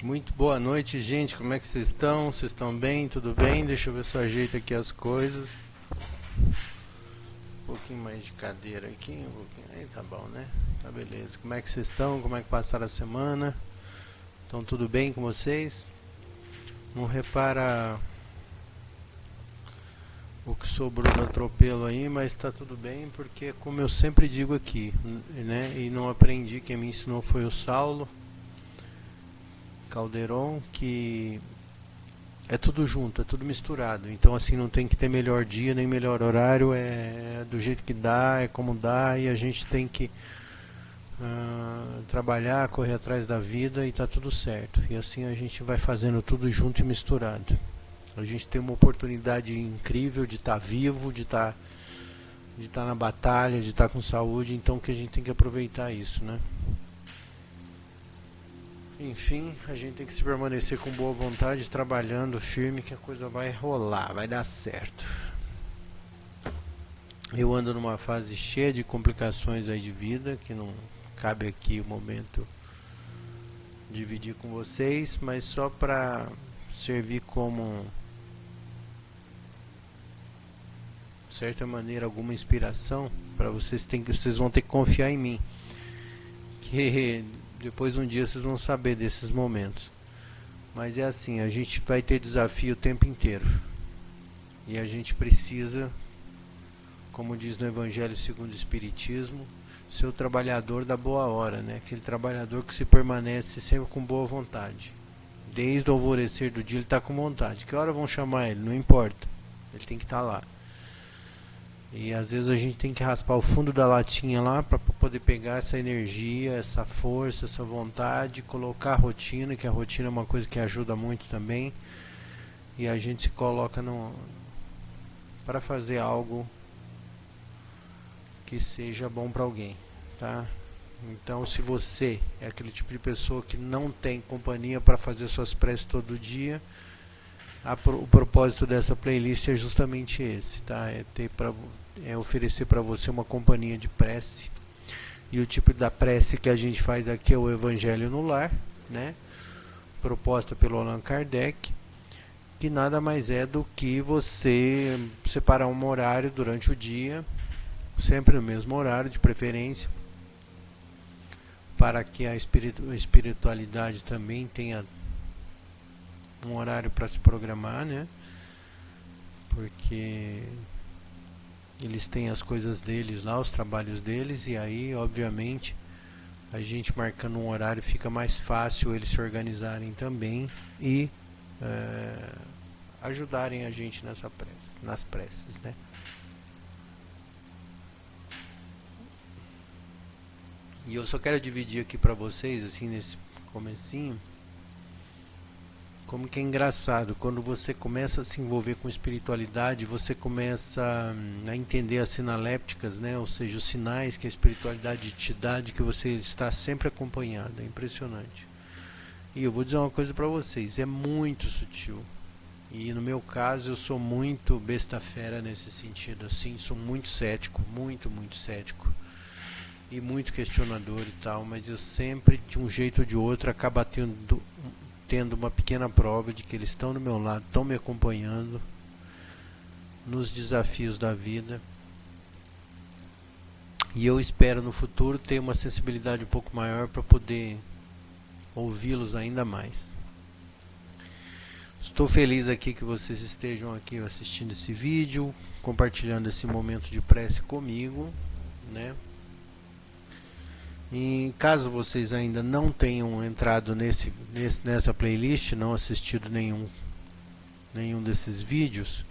Muito boa noite, gente. Como é que vocês estão? Vocês estão bem? Tudo bem? Deixa eu ver se eu ajeito aqui as coisas. Um pouquinho mais de cadeira aqui. Um pouquinho. Aí tá bom, né? Tá beleza. Como é que vocês estão? Como é que passaram a semana? Estão tudo bem com vocês? Não repara o que sobrou do atropelo aí, mas tá tudo bem, porque como eu sempre digo aqui, né? E não aprendi, quem me ensinou foi o Saulo Calderon, que é tudo junto, é tudo misturado. Então assim, não tem que ter melhor dia nem melhor horário, é do jeito que dá, é como dá, e a gente tem que trabalhar, correr atrás da vida e tá tudo certo. E assim a gente vai fazendo tudo junto e misturado. A gente tem uma oportunidade incrível de estar vivo, de estar na batalha, de estar com saúde, então que a gente tem que aproveitar isso, né? Enfim, a gente tem que se permanecer com boa vontade, trabalhando firme, que a coisa vai rolar, vai dar certo. Eu ando numa fase cheia de complicações aí de vida, que não cabe aqui o momento dividir com vocês, mas só para servir como, de certa maneira, alguma inspiração para vocês. Vocês vão ter que confiar em mim, que depois um dia vocês vão saber desses momentos. Mas é assim, a gente vai ter desafio o tempo inteiro. E a gente precisa, como diz no Evangelho segundo o Espiritismo, ser o trabalhador da boa hora, né? Aquele trabalhador que se permanece sempre com boa vontade. Desde o alvorecer do dia ele está com vontade. Que hora vão chamar ele? Não importa. Ele tem que estar lá. E às vezes a gente tem que raspar o fundo da latinha lá para poder pegar essa energia, essa força, essa vontade, colocar a rotina, que a rotina é uma coisa que ajuda muito também. E a gente se coloca para fazer algo que seja bom para alguém, tá? Então, se você é aquele tipo de pessoa que não tem companhia para fazer suas preces todo dia, o propósito dessa playlist é justamente esse, tá? É oferecer para você uma companhia de prece. E o tipo da prece que a gente faz aqui é o Evangelho no Lar, né? Proposta pelo Allan Kardec, que nada mais é do que você separar um horário durante o dia, sempre no mesmo horário, de preferência, para que a espiritualidade também tenha um horário para se programar, né? Porque eles têm as coisas deles lá, os trabalhos deles, e aí, obviamente, a gente marcando um horário fica mais fácil eles se organizarem também e ajudarem a gente nas preces, né? E eu só quero dividir aqui para vocês, assim, nesse comecinho, como que é engraçado, quando você começa a se envolver com espiritualidade, você começa a entender as sinalépticas, né? Ou seja, os sinais que a espiritualidade te dá de que você está sempre acompanhado. É impressionante. E eu vou dizer uma coisa para vocês, é muito sutil. E no meu caso eu sou muito besta fera nesse sentido, assim, sou muito cético, muito cético. E muito questionador e tal, mas eu sempre, de um jeito ou de outro, acabo tendo uma pequena prova de que eles estão do meu lado, estão me acompanhando nos desafios da vida. E eu espero no futuro ter uma sensibilidade um pouco maior para poder ouvi-los ainda mais. Estou feliz aqui que vocês estejam aqui assistindo esse vídeo, compartilhando esse momento de prece comigo, né? E caso vocês ainda não tenham entrado nessa playlist, não assistido nenhum desses vídeos,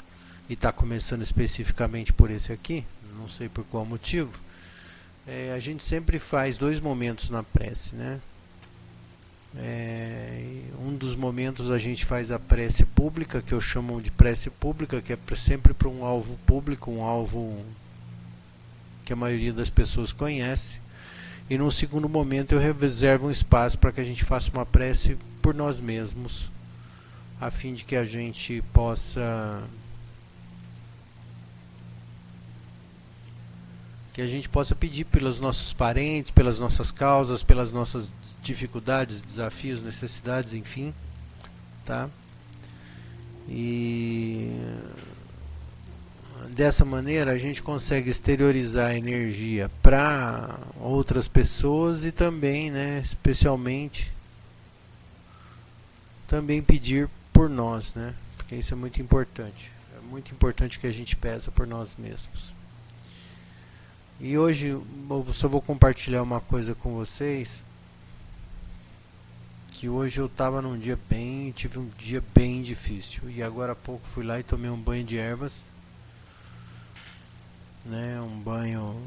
e está começando especificamente por esse aqui, não sei por qual motivo, a gente sempre faz 2 momentos na prece, né? Um dos momentos a gente faz a prece pública, que eu chamo de prece pública, que é sempre para um alvo público, um alvo que a maioria das pessoas conhece. E num segundo momento eu reservo um espaço para que a gente faça uma prece por nós mesmos, a fim de que a gente possa que a gente possa pedir pelos nossos parentes, pelas nossas causas, pelas nossas dificuldades, desafios, necessidades, enfim, tá? E dessa maneira a gente consegue exteriorizar a energia para outras pessoas e também, né, especialmente, também pedir por nós, né? Porque isso é muito importante. É muito importante que a gente peça por nós mesmos. E hoje eu só vou compartilhar uma coisa com vocês, que hoje eu tava num dia tive um dia bem difícil, e agora há pouco fui lá e tomei um banho de ervas, né, um banho,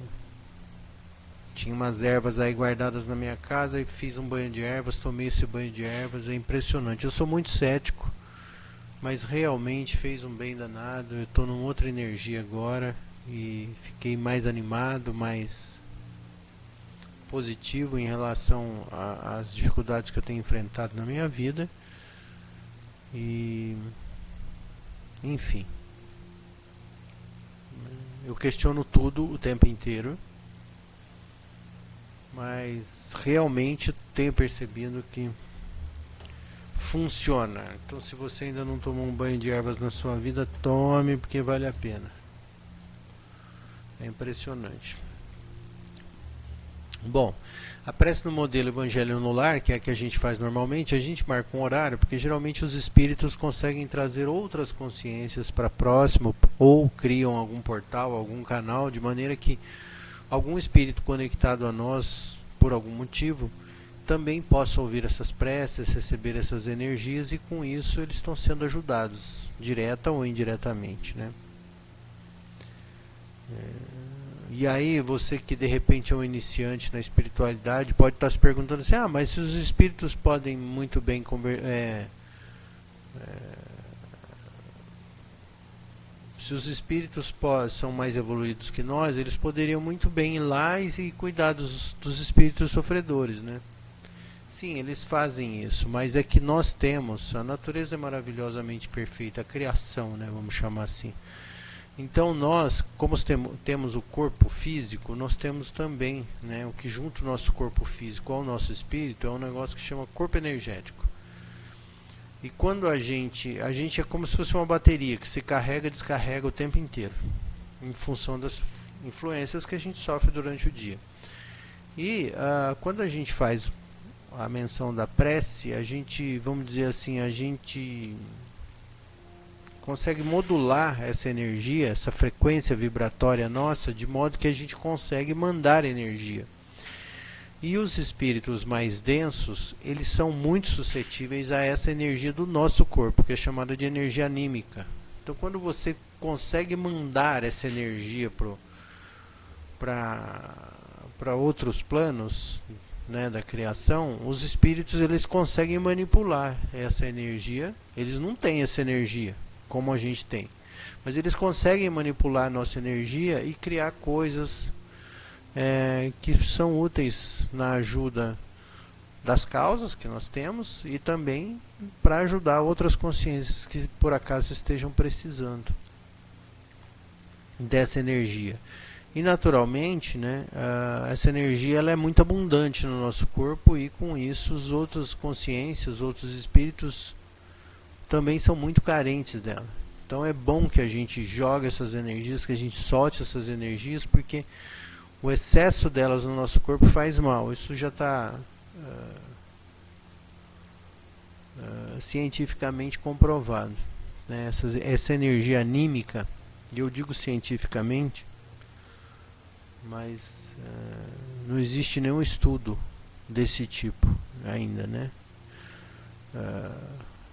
tinha umas ervas aí guardadas na minha casa e fiz um banho de ervas, tomei esse banho de ervas, é impressionante. Eu sou muito cético, mas realmente fez um bem danado. Eu tô numa outra energia agora e fiquei mais animado, mais positivo em relação às dificuldades que eu tenho enfrentado na minha vida. E enfim, eu questiono tudo o tempo inteiro, mas realmente tenho percebido que funciona. Então, se você ainda não tomou um banho de ervas na sua vida, tome, porque vale a pena. É impressionante. Bom, a prece no modelo Evangelho no Lar, que é a que a gente faz normalmente, a gente marca um horário, porque geralmente os espíritos conseguem trazer outras consciências para próximo, ou criam algum portal, algum canal, de maneira que algum espírito conectado a nós, por algum motivo, também possa ouvir essas preces, receber essas energias, e com isso eles estão sendo ajudados, direta ou indiretamente, né? E aí você que de repente é um iniciante na espiritualidade pode estar se perguntando assim, mas se os espíritos podem muito bem se os espíritos são mais evoluídos que nós, eles poderiam muito bem ir lá e cuidar dos espíritos sofredores, né? Sim, eles fazem isso, mas é que nós temos, a natureza é maravilhosamente perfeita, a criação, né, vamos chamar assim. Então nós, como temos o corpo físico, nós temos também, né, o que junto o nosso corpo físico ao nosso espírito é um negócio que chama corpo energético. E quando a gente é como se fosse uma bateria que se carrega e descarrega o tempo inteiro, em função das influências que a gente sofre durante o dia. E quando a gente faz a menção da prece, a gente, vamos dizer assim, a gente consegue modular essa energia, essa frequência vibratória nossa, de modo que a gente consegue mandar energia. E os espíritos mais densos, eles são muito suscetíveis a essa energia do nosso corpo, que é chamada de energia anímica. Então, quando você consegue mandar essa energia para outros planos, né, da criação, os espíritos eles conseguem manipular essa energia. Eles não têm essa energia como a gente tem, mas eles conseguem manipular a nossa energia e criar coisas que são úteis na ajuda das causas que nós temos e também para ajudar outras consciências que por acaso estejam precisando dessa energia. E naturalmente, né, essa energia ela é muito abundante no nosso corpo, e com isso as outras consciências, outros espíritos também são muito carentes dela. Então é bom que a gente jogue essas energias, que a gente solte essas energias, porque o excesso delas no nosso corpo faz mal. Isso já está cientificamente comprovado, né? Essa energia anímica, e eu digo cientificamente, mas não existe nenhum estudo desse tipo ainda, né?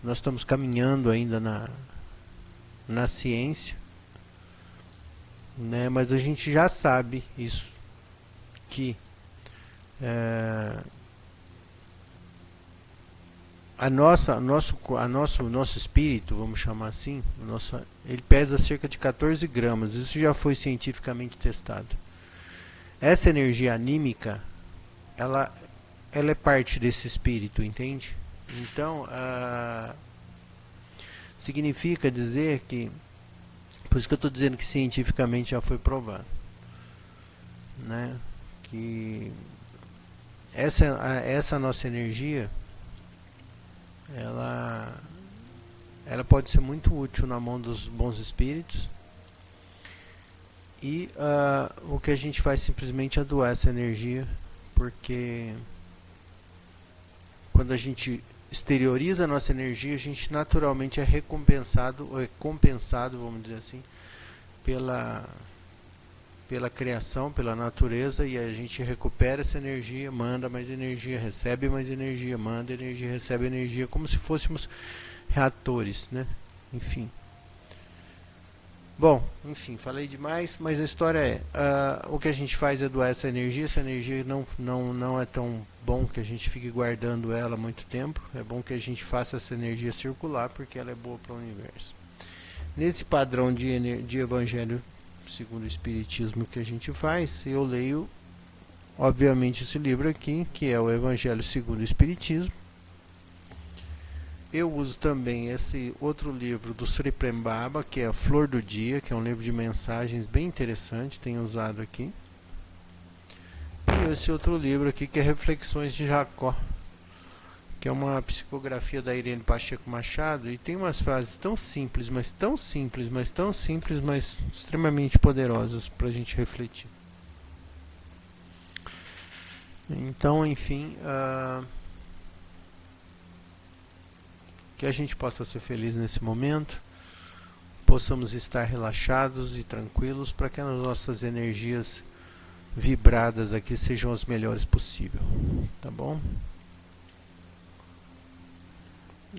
Nós estamos caminhando ainda na ciência, né? Mas a gente já sabe isso, que nosso espírito, vamos chamar assim, ele pesa cerca de 14 gramas. Isso já foi cientificamente testado. Essa energia anímica, ela é parte desse espírito, entende? Então, significa dizer que, por isso que eu estou dizendo que cientificamente já foi provado, né, que essa nossa energia, ela pode ser muito útil na mão dos bons espíritos, e o que a gente faz simplesmente é doar essa energia, porque quando a gente exterioriza a nossa energia, a gente naturalmente é recompensado, ou é compensado, vamos dizer assim, pela criação, pela natureza, e a gente recupera essa energia, manda mais energia, recebe mais energia, manda energia, recebe energia, como se fôssemos reatores, né? Enfim. Bom, enfim, falei demais, mas a história é, o que a gente faz é doar essa energia não é tão bom que a gente fique guardando ela muito tempo, é bom que a gente faça essa energia circular, porque ela é boa para o universo. Nesse padrão de evangelho segundo o Espiritismo que a gente faz, eu leio, obviamente, esse livro aqui, que é o Evangelho segundo o Espiritismo. Eu uso também esse outro livro do Sri Prembaba, que é a Flor do Dia, que é um livro de mensagens bem interessante, tenho usado aqui. E esse outro livro aqui, que é Reflexões de Jacó, que é uma psicografia da Irene Pacheco Machado, e tem umas frases tão simples, mas tão simples, mas tão simples, mas extremamente poderosas para a gente refletir. Então, enfim, que a gente possa ser feliz nesse momento, possamos estar relaxados e tranquilos para que as nossas energias vibradas aqui sejam as melhores possível, tá bom?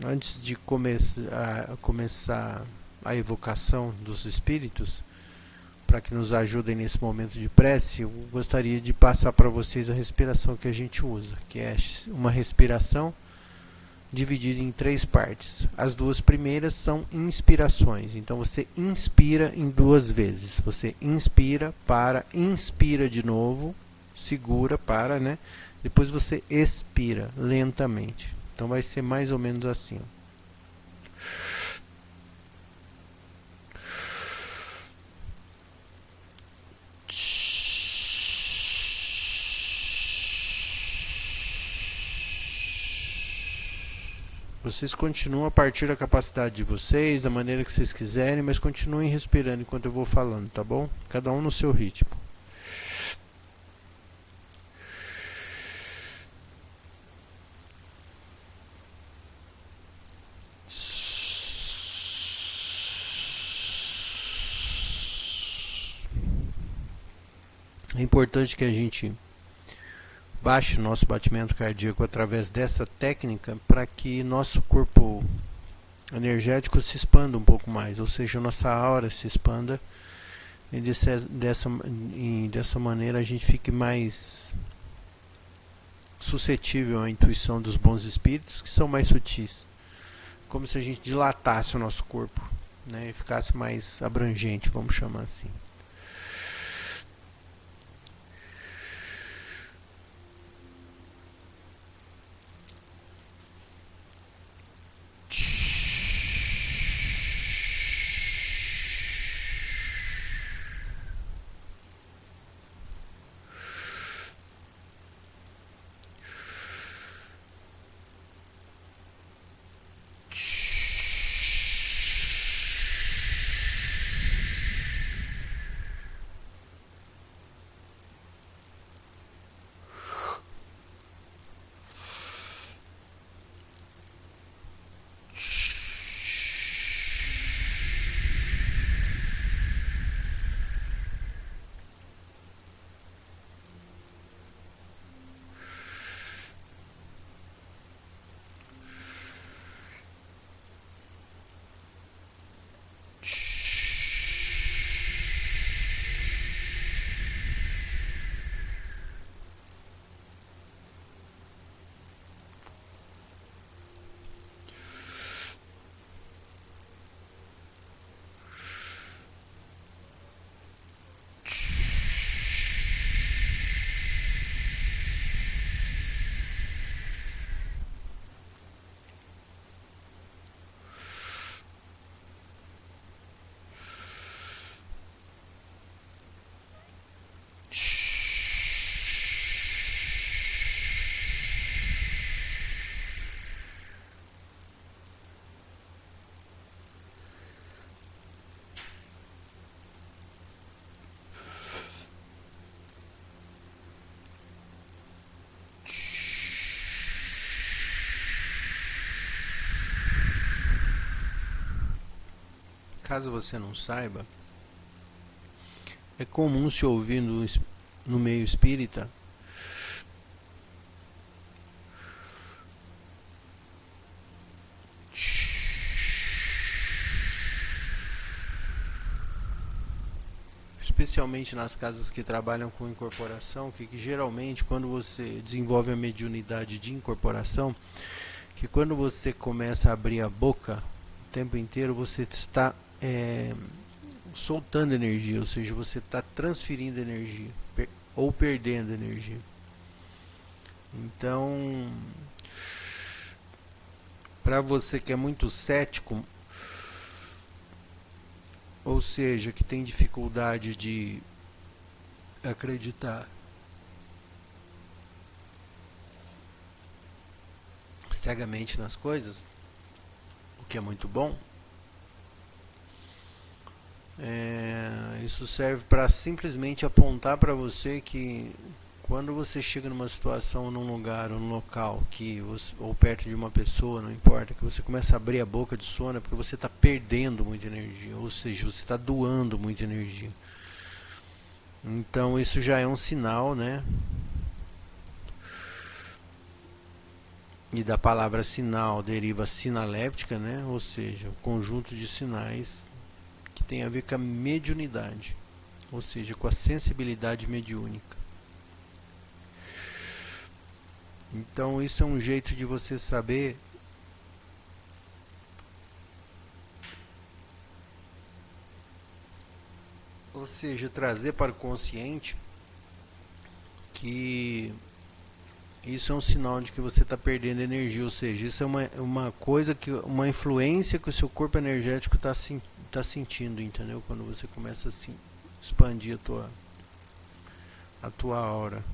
Antes de começar a evocação dos espíritos, para que nos ajudem nesse momento de prece, eu gostaria de passar para vocês a respiração que a gente usa, que é uma respiração dividida em 3 partes. As 2 primeiras são inspirações, então você inspira em 2 vezes. Você inspira, inspira de novo, segura, né? Depois você expira lentamente. Então vai ser mais ou menos assim. Vocês continuam a partir da capacidade de vocês, da maneira que vocês quiserem, mas continuem respirando enquanto eu vou falando, tá bom? Cada um no seu ritmo. É importante que a gente baixe o nosso batimento cardíaco através dessa técnica para que nosso corpo energético se expanda um pouco mais, ou seja, nossa aura se expanda e dessa maneira a gente fique mais suscetível à intuição dos bons espíritos, que são mais sutis, como se a gente dilatasse o nosso corpo, né, e ficasse mais abrangente, vamos chamar assim. Caso você não saiba, é comum se ouvir no meio espírita especialmente nas casas que trabalham com incorporação, que geralmente quando você desenvolve a mediunidade de incorporação, que quando você começa a abrir a boca o tempo inteiro, você está soltando energia, ou seja, você está transferindo energia ou perdendo energia. Então, para você que é muito cético, ou seja, que tem dificuldade de acreditar cegamente nas coisas, o que é muito bom, isso serve para simplesmente apontar para você que quando você chega numa situação, num lugar, ou num local, ou perto de uma pessoa, não importa, que você começa a abrir a boca de sono, é porque você está perdendo muita energia, ou seja, você está doando muita energia. Então isso já é um sinal, né? E da palavra sinal deriva sinaléptica, né? Ou seja, um conjunto de sinais que tem a ver com a mediunidade, ou seja, com a sensibilidade mediúnica. Então isso é um jeito de você saber ou seja, trazer para o consciente que isso é um sinal de que você está perdendo energia, ou seja, isso é uma coisa, uma influência que o seu corpo energético está sentindo, entendeu? Quando você começa a expandir a tua aura.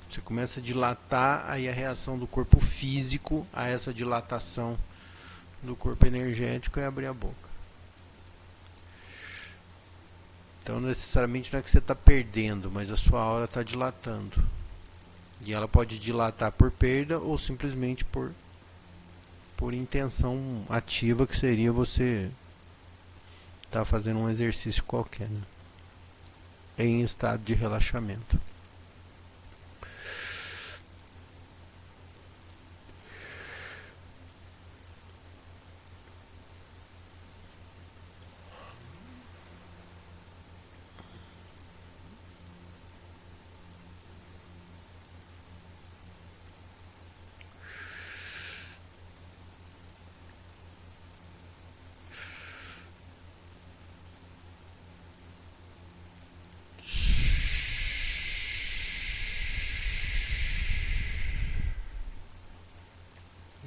Você começa a dilatar, aí a reação do corpo físico a essa dilatação do corpo energético é abrir a boca. Então necessariamente não é que você está perdendo, mas a sua aura está dilatando. E ela pode dilatar por perda ou simplesmente por intenção ativa, que seria você estar fazendo um exercício qualquer, né? Em estado de relaxamento.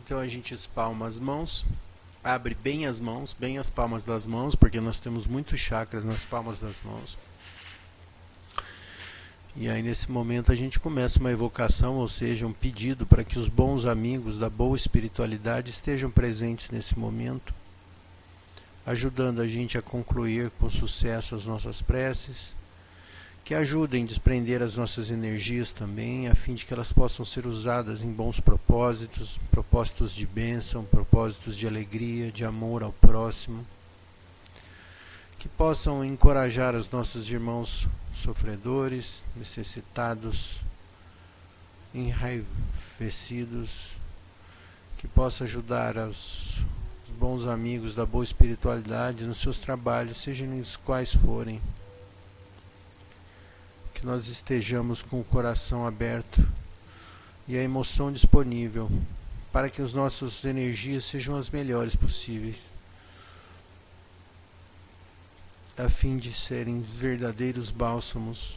Então a gente espalma as mãos, abre bem as mãos, bem as palmas das mãos, porque nós temos muitos chakras nas palmas das mãos. E aí nesse momento a gente começa uma evocação, ou seja, um pedido para que os bons amigos da boa espiritualidade estejam presentes nesse momento, ajudando a gente a concluir com sucesso as nossas preces, que ajudem a desprender as nossas energias também, a fim de que elas possam ser usadas em bons propósitos, propósitos de bênção, propósitos de alegria, de amor ao próximo, que possam encorajar os nossos irmãos sofredores, necessitados, enraivecidos, que possa ajudar os bons amigos da boa espiritualidade nos seus trabalhos, sejam eles quais forem. Que nós estejamos com o coração aberto e a emoção disponível para que as nossas energias sejam as melhores possíveis, a fim de serem verdadeiros bálsamos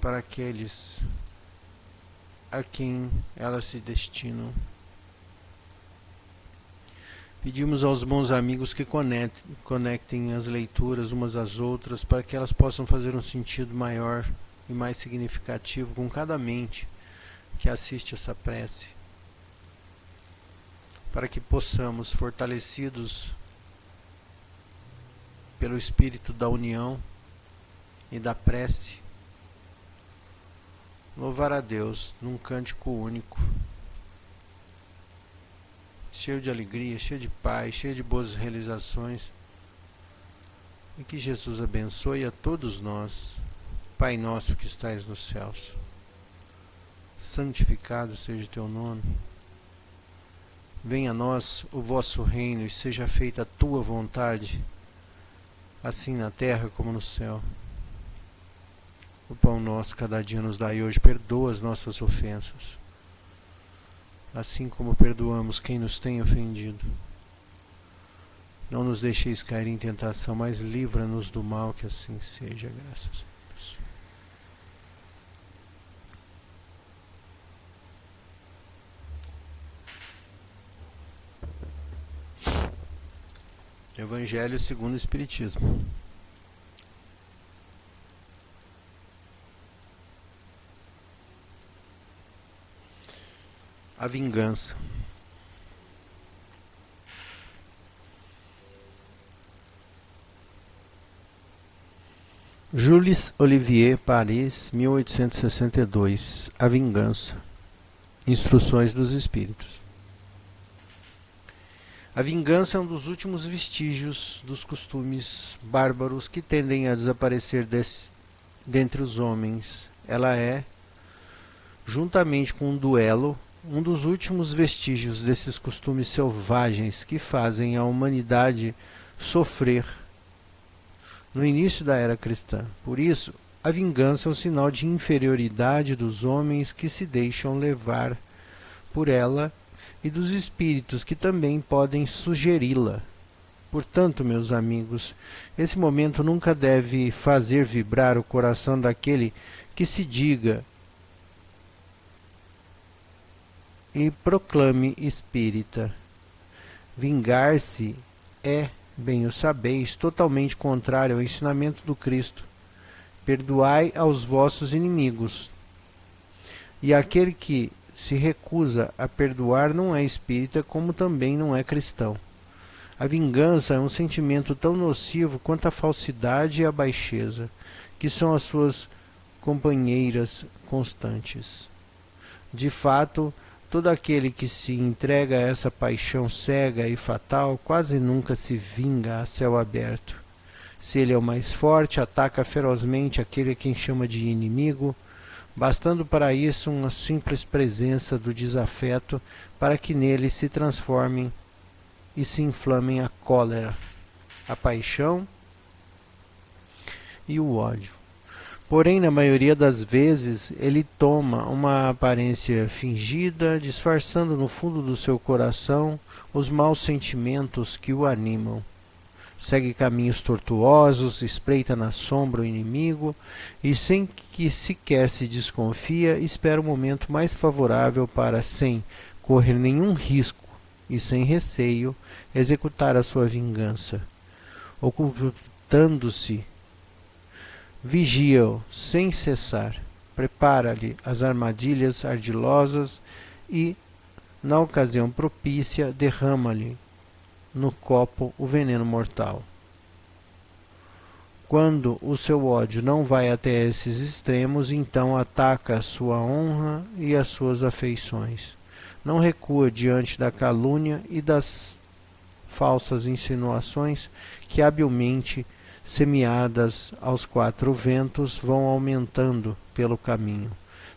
para aqueles a quem elas se destinam. Pedimos aos bons amigos que conectem as leituras umas às outras para que elas possam fazer um sentido maior e mais significativo com cada mente que assiste essa prece, para que possamos, fortalecidos pelo espírito da união e da prece, louvar a Deus num cântico único, cheio de alegria, cheio de paz, cheio de boas realizações. E que Jesus abençoe a todos nós. Pai nosso que estais nos céus, santificado seja o teu nome. Venha a nós o vosso reino e seja feita a tua vontade, assim na terra como no céu. O pão nosso cada dia nos dai hoje, perdoa as nossas ofensas, assim como perdoamos quem nos tem ofendido. Não nos deixeis cair em tentação, mas livra-nos do mal, que assim seja, graças a Deus. Evangelho segundo o Espiritismo. A vingança. Jules Olivier, Paris, 1862. A vingança. Instruções dos Espíritos. A vingança é um dos últimos vestígios dos costumes bárbaros que tendem a desaparecer dentre os homens. Ela é, juntamente com o duelo, um dos últimos vestígios desses costumes selvagens que fazem a humanidade sofrer no início da era cristã. Por isso, a vingança é um sinal de inferioridade dos homens que se deixam levar por ela e dos espíritos que também podem sugeri-la. Portanto, meus amigos, esse momento nunca deve fazer vibrar o coração daquele que se diga e proclame espírita. Vingar-se é, bem o sabeis, totalmente contrário ao ensinamento do Cristo. Perdoai aos vossos inimigos. E aquele que se recusa a perdoar não é espírita, como também não é cristão. A vingança é um sentimento tão nocivo quanto a falsidade e a baixeza, que são as suas companheiras constantes. De fato, todo aquele que se entrega a essa paixão cega e fatal quase nunca se vinga a céu aberto. Se ele é o mais forte, ataca ferozmente aquele a quem chama de inimigo, bastando para isso uma simples presença do desafeto para que nele se transformem e se inflamem a cólera, a paixão e o ódio. Porém, na maioria das vezes, ele toma uma aparência fingida, disfarçando no fundo do seu coração os maus sentimentos que o animam. Segue caminhos tortuosos, espreita na sombra o inimigo e, sem que sequer se desconfia, espera o momento mais favorável para, sem correr nenhum risco e sem receio, executar a sua vingança. Ocultando-se, vigia-o sem cessar, prepara-lhe as armadilhas ardilosas e, na ocasião propícia, derrama-lhe no copo o veneno mortal. Quando o seu ódio não vai até esses extremos, então ataca a sua honra e as suas afeições. Não recua diante da calúnia e das falsas insinuações que, habilmente semeadas aos quatro ventos, vão aumentando pelo caminho.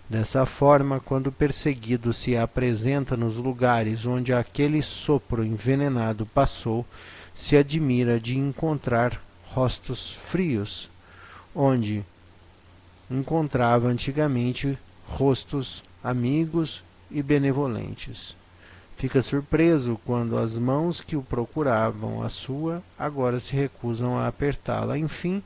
Dessa forma, quando o perseguido se apresenta nos lugares onde aquele sopro envenenado passou, se admira de encontrar rostos frios, onde encontrava antigamente rostos amigos e benevolentes. Fica surpreso quando as mãos que o procuravam a sua agora se recusam a apertá-la. Enfim,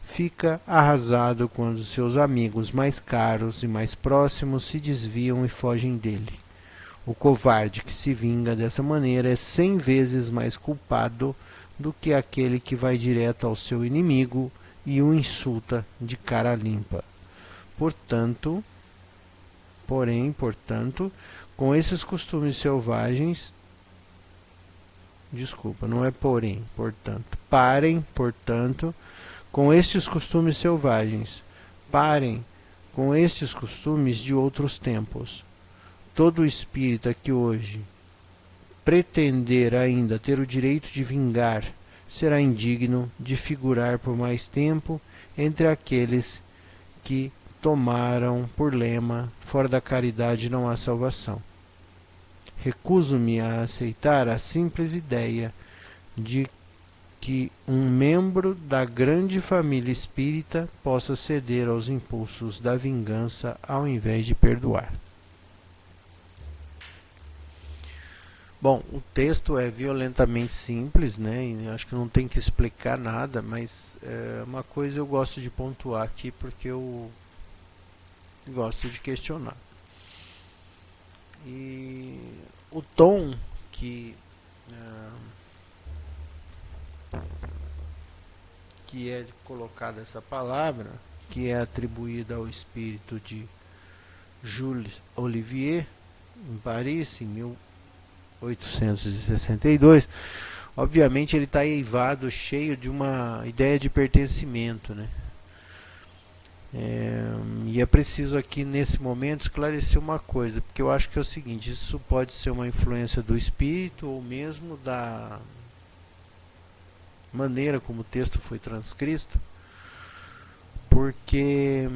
fica arrasado quando seus amigos mais caros e mais próximos se desviam e fogem dele. O covarde que se vinga dessa maneira é 100 vezes mais culpado do que aquele que vai direto ao seu inimigo e o insulta de cara limpa. Portanto, com esses costumes selvagens, parem, portanto, com estes costumes selvagens, parem com estes costumes de outros tempos. Todo espírita que hoje pretender ainda ter o direito de vingar, será indigno de figurar por mais tempo entre aqueles que tomaram por lema: fora da caridade não há salvação. Recuso-me a aceitar a simples ideia de que um membro da grande família espírita possa ceder aos impulsos da vingança ao invés de perdoar. Bom, o texto é violentamente simples, né? E acho que não tem que explicar nada, mas uma coisa eu gosto de pontuar aqui porque eu gosto de questionar. E o tom que é colocada essa palavra, que é atribuída ao espírito de Jules Olivier, em Paris, em 1862, obviamente ele está eivado, cheio de uma ideia de pertencimento, né? E é preciso aqui nesse momento esclarecer uma coisa, porque eu acho que é o seguinte: isso pode ser uma influência do espírito ou mesmo da maneira como o texto foi transcrito, porque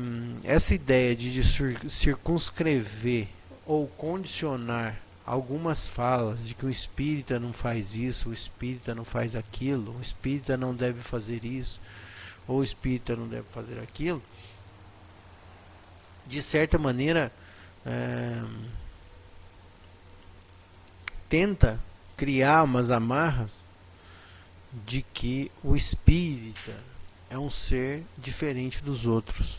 essa ideia de circunscrever ou condicionar algumas falas de que o espírita não faz isso, o espírita não faz aquilo, o espírita não deve fazer isso, ou o espírita não deve fazer aquilo, de certa maneira tenta criar umas amarras de que o espírita é um ser diferente dos outros,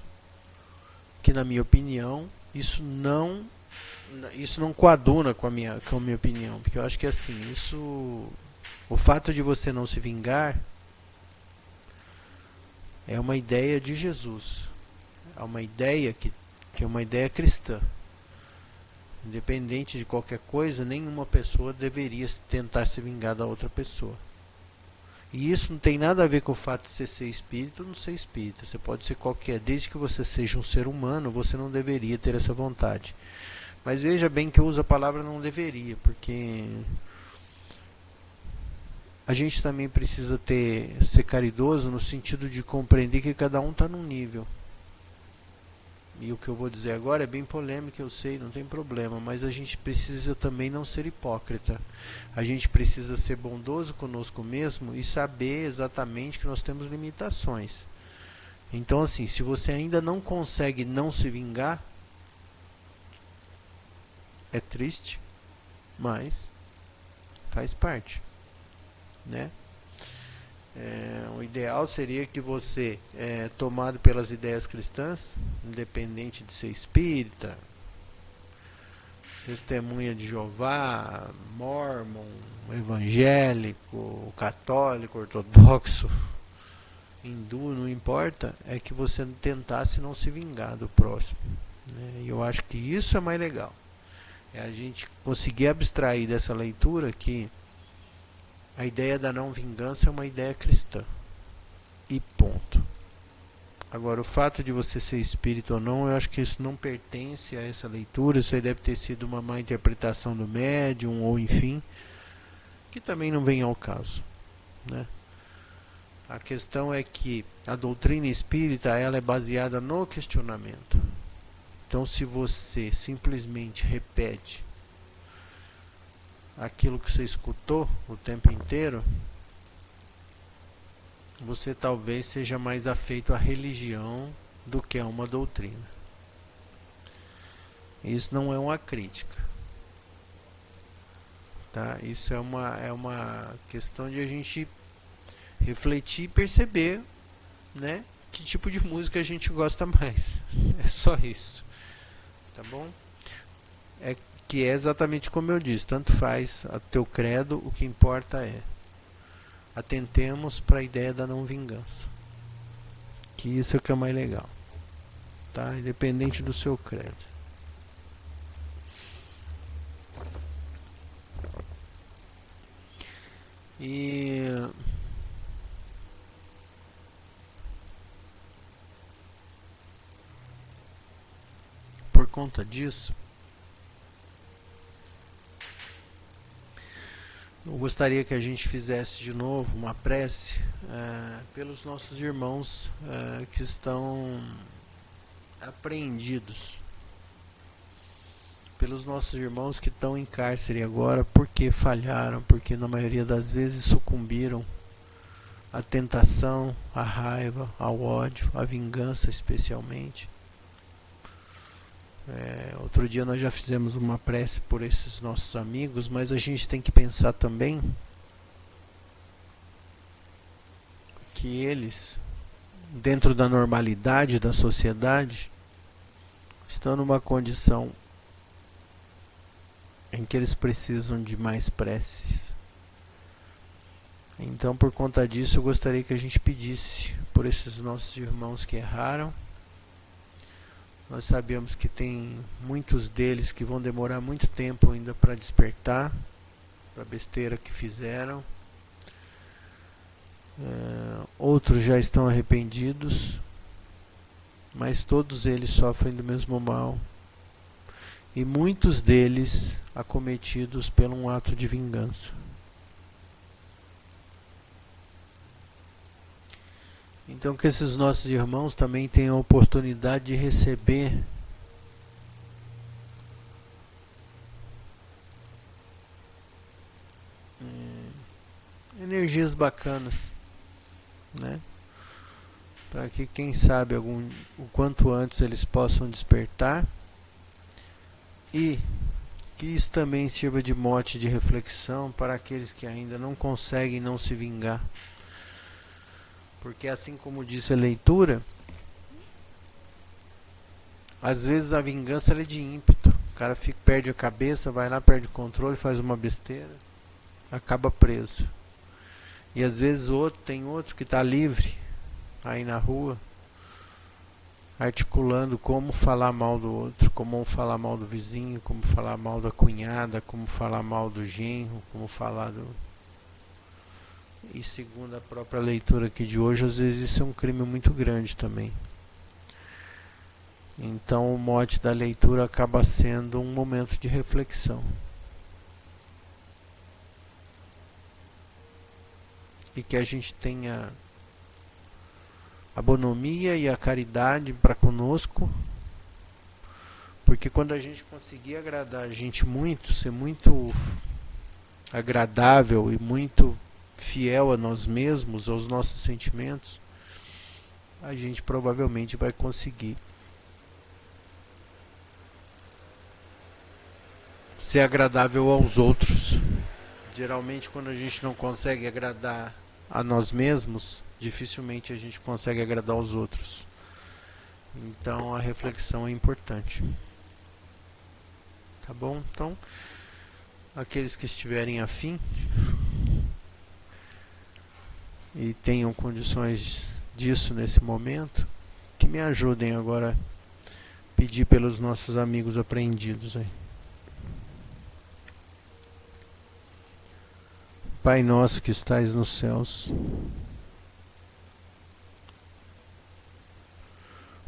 que na minha opinião isso não coaduna com a minha opinião, porque eu acho que assim, o fato de você não se vingar é uma ideia de Jesus, é uma ideia que é uma ideia cristã. Independente de qualquer coisa, nenhuma pessoa deveria tentar se vingar da outra pessoa. E isso não tem nada a ver com o fato de você ser espírita ou não ser espírita. Você pode ser qualquer, desde que você seja um ser humano, você não deveria ter essa vontade. Mas veja bem que eu uso a palavra não deveria, porque a gente também precisa ser caridoso no sentido de compreender que cada um está num nível. E o que eu vou dizer agora é bem polêmico, eu sei, não tem problema, mas a gente precisa também não ser hipócrita. A gente precisa ser bondoso conosco mesmo e saber exatamente que nós temos limitações. Então assim, se você ainda não consegue não se vingar, é triste, mas faz parte, né? O ideal seria que você, tomado pelas ideias cristãs, independente de ser espírita, testemunha de Jeová, mormon, evangélico, católico, ortodoxo, hindu, não importa, é que você tentasse não se vingar do próximo, né? E eu acho que isso é mais legal, é a gente conseguir abstrair dessa leitura que a ideia da não vingança é uma ideia cristã. E ponto. Agora, o fato de você ser espírita ou não, eu acho que isso não pertence a essa leitura. Isso aí deve ter sido uma má interpretação do médium, ou enfim, que também não vem ao caso, né? A questão é que a doutrina espírita, ela é baseada no questionamento. Então, se você simplesmente repete aquilo que você escutou o tempo inteiro, você talvez seja mais afeito à religião do que a uma doutrina. Isso não é uma crítica, tá? Isso é uma questão de a gente refletir e perceber, né, que tipo de música a gente gosta mais. É só isso, tá bom? Que é exatamente como eu disse, tanto faz a teu credo, o que importa é atentemos para a ideia da não vingança, que isso é o que é mais legal, tá? Independente do seu credo. E por conta disso, eu gostaria que a gente fizesse de novo uma prece pelos nossos irmãos que estão apreendidos, pelos nossos irmãos que estão em cárcere agora porque falharam, porque na maioria das vezes sucumbiram à tentação, à raiva, ao ódio, à vingança especialmente. Outro dia nós já fizemos uma prece por esses nossos amigos, mas a gente tem que pensar também que eles, dentro da normalidade da sociedade, estão numa condição em que eles precisam de mais preces. Então, por conta disso, eu gostaria que a gente pedisse por esses nossos irmãos que erraram. Nós sabemos que tem muitos deles que vão demorar muito tempo ainda para despertar para a besteira que fizeram. Outros já estão arrependidos, mas todos eles sofrem do mesmo mal. E muitos deles acometidos por um ato de vingança. Então que esses nossos irmãos também tenham a oportunidade de receber energias bacanas, né? Para que quem sabe o quanto antes eles possam despertar e que isso também sirva de mote de reflexão para aqueles que ainda não conseguem não se vingar. Porque assim como disse a leitura, às vezes a vingança é de ímpeto. O cara perde a cabeça, vai lá, perde o controle, faz uma besteira, acaba preso. E às vezes tem outro que está livre aí na rua, articulando como falar mal do outro, como falar mal do vizinho, como falar mal da cunhada, como falar mal do genro, como falar do... E segundo a própria leitura aqui de hoje, às vezes isso é um crime muito grande também. Então o mote da leitura acaba sendo um momento de reflexão. E que a gente tenha a bonomia e a caridade para conosco, porque quando a gente conseguir agradar a gente muito, ser muito agradável e muito fiel a nós mesmos, aos nossos sentimentos, a gente provavelmente vai conseguir ser agradável aos outros. Geralmente quando a gente não consegue agradar a nós mesmos, dificilmente a gente consegue agradar aos outros. Então a reflexão é importante. Tá bom? Então, aqueles que estiverem afim e tenham condições disso nesse momento, que me ajudem agora a pedir pelos nossos amigos apreendidos aí. Pai nosso que estais nos céus,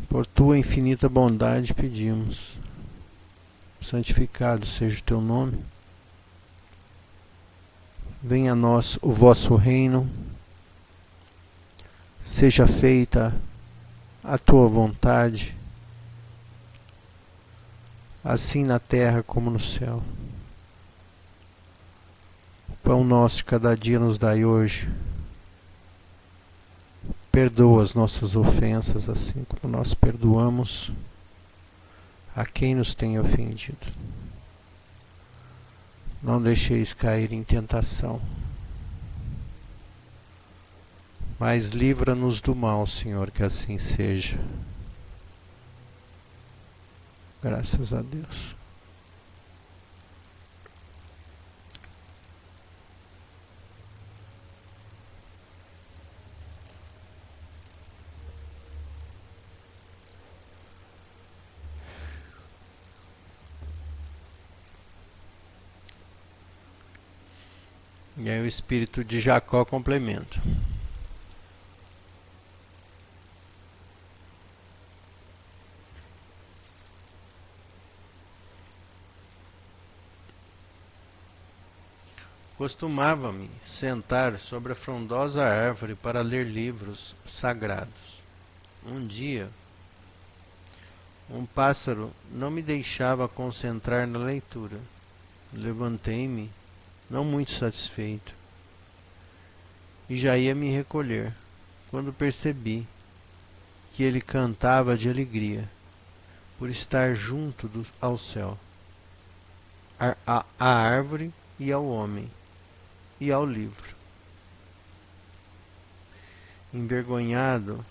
por tua infinita bondade pedimos, santificado seja o teu nome, venha a nós o vosso reino, seja feita a tua vontade, assim na terra como no céu. O pão nosso de cada dia nos dai hoje. Perdoa as nossas ofensas, assim como nós perdoamos a quem nos tem ofendido. Não deixeis cair em tentação, mas livra-nos do mal, Senhor, que assim seja. Graças a Deus. E aí o espírito de Jacó complementa. costumava-me sentar sobre a frondosa árvore para ler livros sagrados. Um dia, um pássaro não me deixava concentrar na leitura. Levantei-me, não muito satisfeito, e já ia me recolher, quando percebi que ele cantava de alegria por estar junto ao céu, à árvore e ao homem, e ao livro. Envergonhado,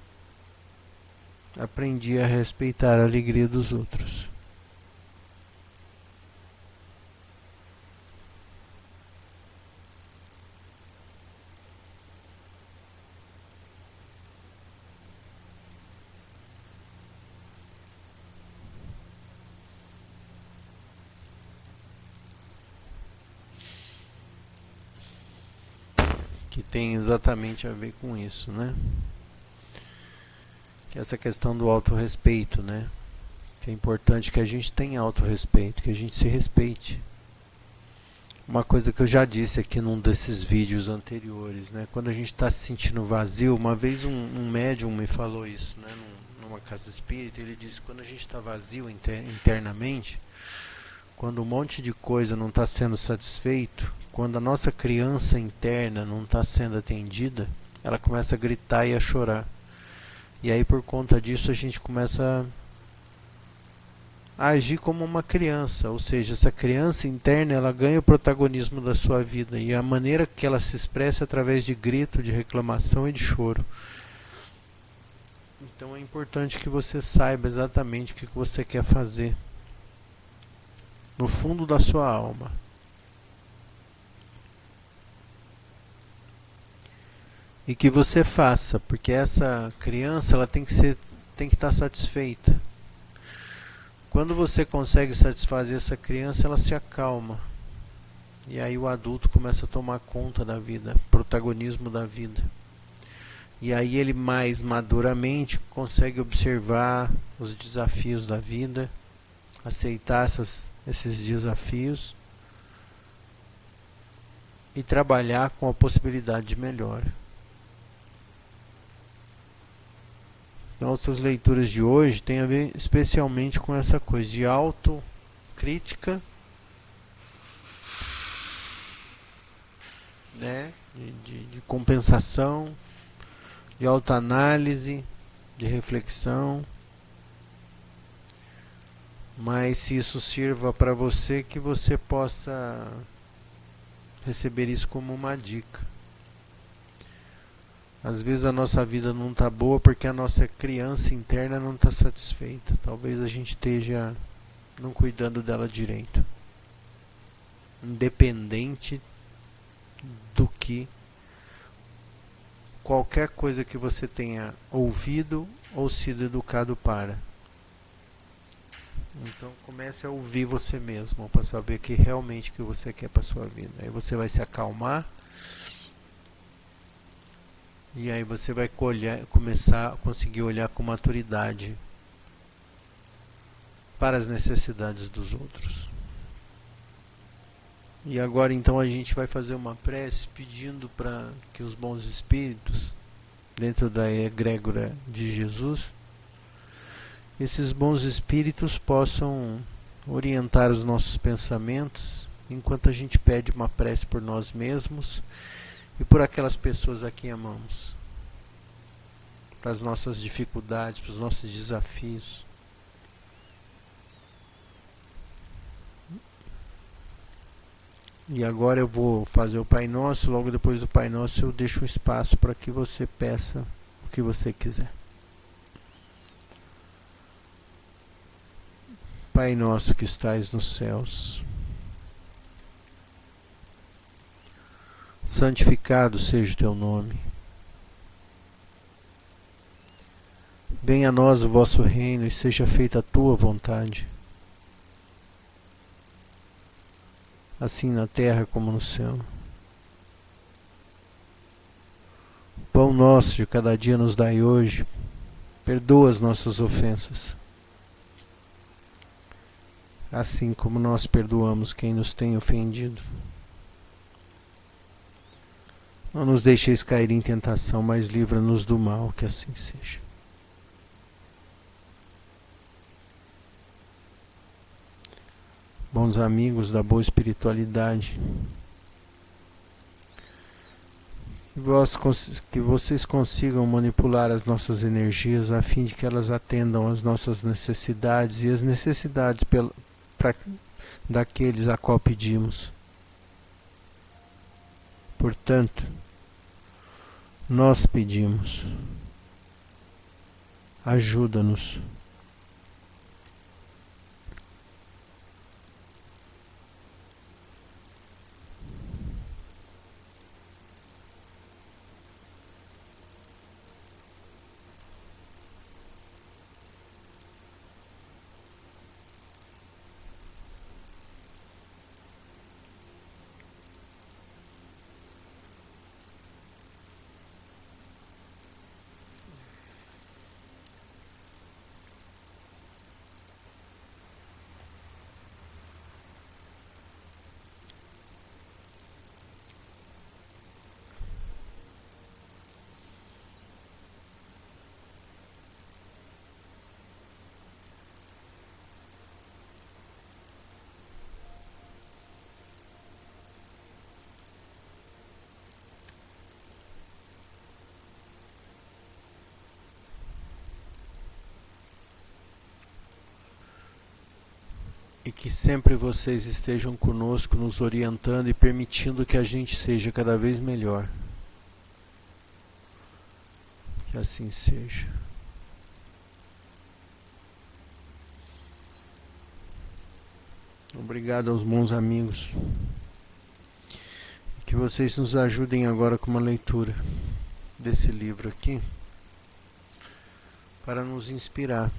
aprendi a respeitar a alegria dos outros. Que tem exatamente a ver com isso, né? Que essa questão do autorrespeito, né? Que é importante que a gente tenha autorrespeito, que a gente se respeite. Uma coisa que eu já disse aqui num desses vídeos anteriores, né? Quando a gente está se sentindo vazio, uma vez um médium me falou isso, né? Numa casa espírita, ele disse que quando a gente está vazio internamente, quando um monte de coisa não está sendo satisfeito, quando a nossa criança interna não está sendo atendida, ela começa a gritar e a chorar. E aí por conta disso a gente começa a agir como uma criança, ou seja, essa criança interna ela ganha o protagonismo da sua vida e a maneira que ela se expressa é através de grito, de reclamação e de choro. Então é importante que você saiba exatamente o que você quer fazer no fundo da sua alma. E que você faça, porque essa criança ela tem que estar satisfeita. Quando você consegue satisfazer essa criança, ela se acalma. E aí o adulto começa a tomar conta da vida, protagonismo da vida. E aí ele mais maduramente consegue observar os desafios da vida, aceitar esses desafios e trabalhar com a possibilidade de melhora. Nossas leituras de hoje têm a ver especialmente com essa coisa de autocrítica, né? de compensação, de autoanálise, de reflexão. Mas se isso sirva para você, que você possa receber isso como uma dica. Às vezes a nossa vida não está boa porque a nossa criança interna não está satisfeita. Talvez a gente esteja não cuidando dela direito. Independente do que qualquer coisa que você tenha ouvido ou sido educado para. Então comece a ouvir você mesmo para saber o que realmente que você quer para sua vida. Aí você vai se acalmar. E aí você vai começar a conseguir olhar com maturidade para as necessidades dos outros. E agora então a gente vai fazer uma prece pedindo para que os bons espíritos, dentro da egrégora de Jesus, esses bons espíritos possam orientar os nossos pensamentos enquanto a gente pede uma prece por nós mesmos e por aquelas pessoas a quem amamos, para as nossas dificuldades, para os nossos desafios. E agora eu vou fazer o Pai Nosso, logo depois do Pai Nosso eu deixo um espaço para que você peça o que você quiser. Pai nosso que estais nos céus, santificado seja o teu nome. Venha a nós o vosso reino e seja feita a tua vontade, assim na terra como no céu. O pão nosso de cada dia nos dai hoje, perdoa as nossas ofensas, assim como nós perdoamos quem nos tem ofendido. Não nos deixeis cair em tentação, mas livra-nos do mal, que assim seja. Bons amigos da boa espiritualidade, que vocês consigam manipular as nossas energias a fim de que elas atendam às nossas necessidades e as necessidades daqueles a qual pedimos. Portanto, nós pedimos, ajuda-nos. E que sempre vocês estejam conosco, nos orientando e permitindo que a gente seja cada vez melhor. Que assim seja. Obrigado aos bons amigos. Que vocês nos ajudem agora com uma leitura desse livro aqui, para nos inspirar.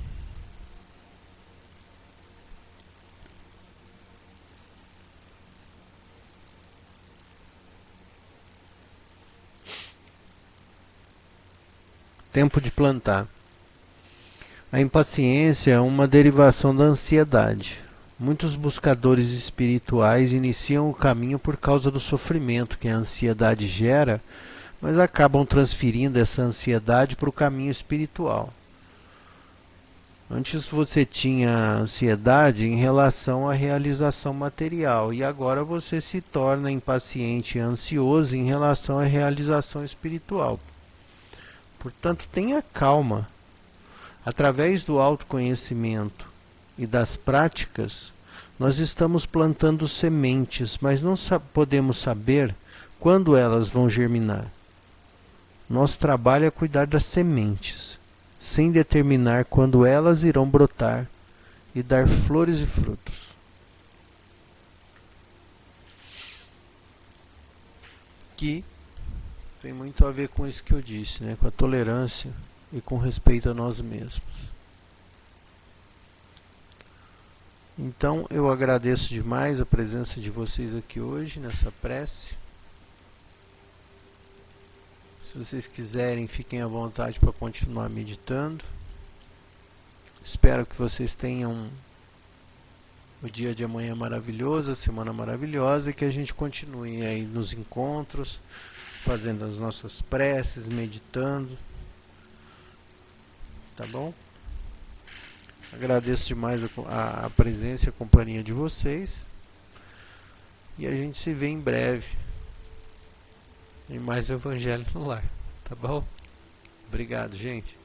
Tempo de plantar. A impaciência é uma derivação da ansiedade. Muitos buscadores espirituais iniciam o caminho por causa do sofrimento que a ansiedade gera, mas acabam transferindo essa ansiedade para o caminho espiritual. Antes você tinha ansiedade em relação à realização material e agora você se torna impaciente e ansioso em relação à realização espiritual. Portanto, tenha calma. Através do autoconhecimento e das práticas, nós estamos plantando sementes, mas não podemos saber quando elas vão germinar. Nosso trabalho é cuidar das sementes, sem determinar quando elas irão brotar e dar flores e frutos. Que tem muito a ver com isso que eu disse, né? Com a tolerância e com respeito a nós mesmos. Então eu agradeço demais a presença de vocês aqui hoje nessa prece. Se vocês quiserem, fiquem à vontade para continuar meditando. Espero que vocês tenham o dia de amanhã maravilhoso, a semana maravilhosa, e que a gente continue aí nos encontros, fazendo as nossas preces, meditando. Tá bom? Agradeço demais a presença e a companhia de vocês. E a gente se vê em breve em mais Evangelho no Lar. Tá bom? Obrigado, gente.